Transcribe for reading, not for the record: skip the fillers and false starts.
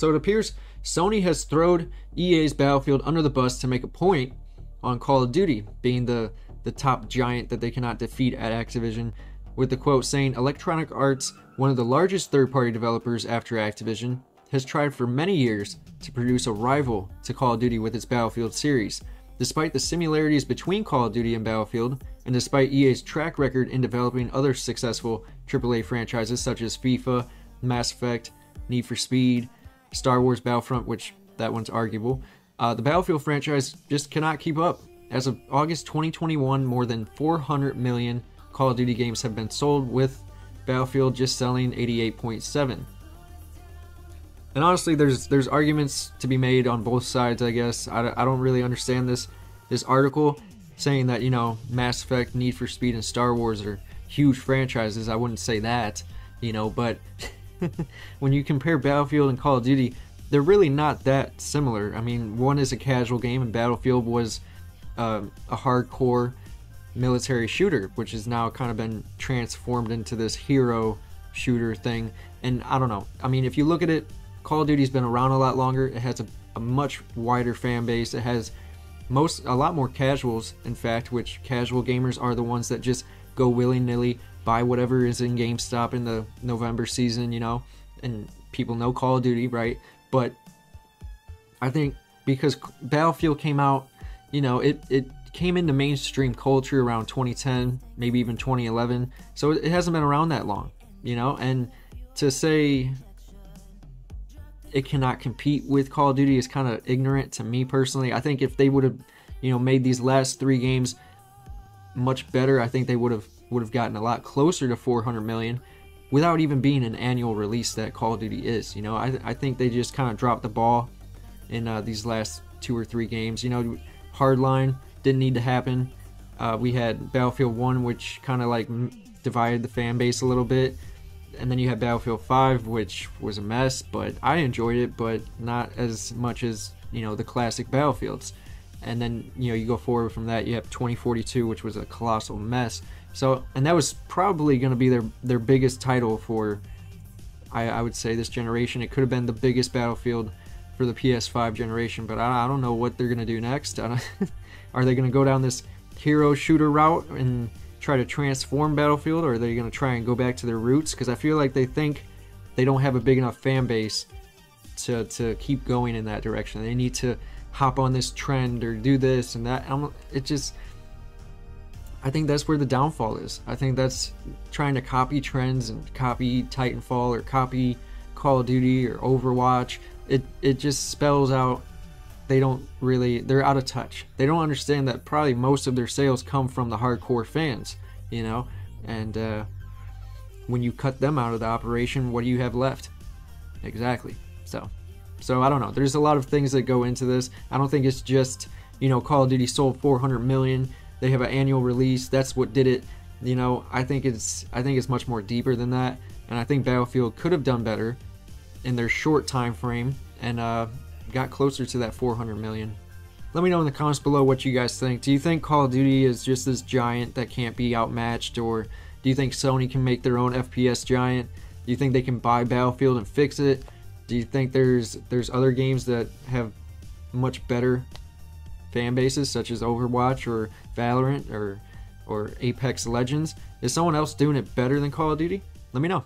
So it appears Sony has thrown EA's Battlefield under the bus to make a point on Call of Duty being the top giant that they cannot defeat at Activision, with the quote saying, "Electronic Arts, one of the largest third-party developers after Activision, has tried for many years to produce a rival to Call of Duty with its Battlefield series. Despite the similarities between Call of Duty and Battlefield, and despite EA's track record in developing other successful AAA franchises such as FIFA, Mass Effect, Need for Speed, Star Wars Battlefront," which that one's arguable, the Battlefield franchise just cannot keep up. As of August 2021, more than 400 million Call of Duty games have been sold, with Battlefield just selling 88.7. And honestly, there's arguments to be made on both sides, I guess. I don't really understand this article saying that, you know, Mass Effect, Need for Speed, and Star Wars are huge franchises. I wouldn't say that, you know, but when you compare Battlefield and Call of Duty, they're really not that similar. I mean, one is a casual game, and Battlefield was a hardcore military shooter, which has now kind of been transformed into this hero shooter thing. And I don't know. I mean, if you look at it, Call of Duty's been around a lot longer. It has a much wider fan base. It has a lot more casuals, in fact, which casual gamers are the ones that just go willy-nilly, buy whatever is in GameStop in the November season, you know, and people know Call of Duty, right? But I think because Battlefield came out, you know, it came into mainstream culture around 2010, maybe even 2011, so it hasn't been around that long, you know, and to say it cannot compete with Call of Duty is kind of ignorant to me personally. I think if they would have, you know, made these last 3 games much better, I think they would have gotten a lot closer to 400 million without even being an annual release that Call of Duty is. You know, I think they just kind of dropped the ball in these last 2 or 3 games. You know, Hardline didn't need to happen. We had Battlefield 1, which kind of like divided the fan base a little bit. And then you had Battlefield 5, which was a mess, but I enjoyed it, but not as much as, you know, the classic Battlefields. And then, you know, you go forward from that, you have 2042, which was a colossal mess. So, and that was probably going to be their biggest title for, I would say, this generation. It could have been the biggest Battlefield for the PS5 generation, but I don't know what they're going to do next. Are they going to go down this hero shooter route and try to transform Battlefield, or are they going to try and go back to their roots? Because I feel like they think they don't have a big enough fan base to keep going in that direction. They need to hop on this trend or do this and that. I think that's where the downfall is. I think that's trying to copy trends and copy Titanfall or copy Call of Duty or Overwatch. It just spells out they're out of touch. They don't understand that probably most of their sales come from the hardcore fans, you know, and when you cut them out of the operation, what do you have left? Exactly. So I don't know. There's a lot of things that go into this. I don't think it's just, you know, Call of Duty sold 400 million. They have an annual release. That's what did it. You know, I think it's much more deeper than that, and I think Battlefield could have done better in their short time frame and got closer to that 400 million. Let me know in the comments below what you guys think. Do you think Call of Duty is just this giant that can't be outmatched, or do you think Sony can make their own FPS giant? Do you think they can buy Battlefield and fix it? Do you think there's other games that have much better fan bases, such as Overwatch or Valorant or Apex Legends? Is someone else doing it better than Call of Duty? Let me know.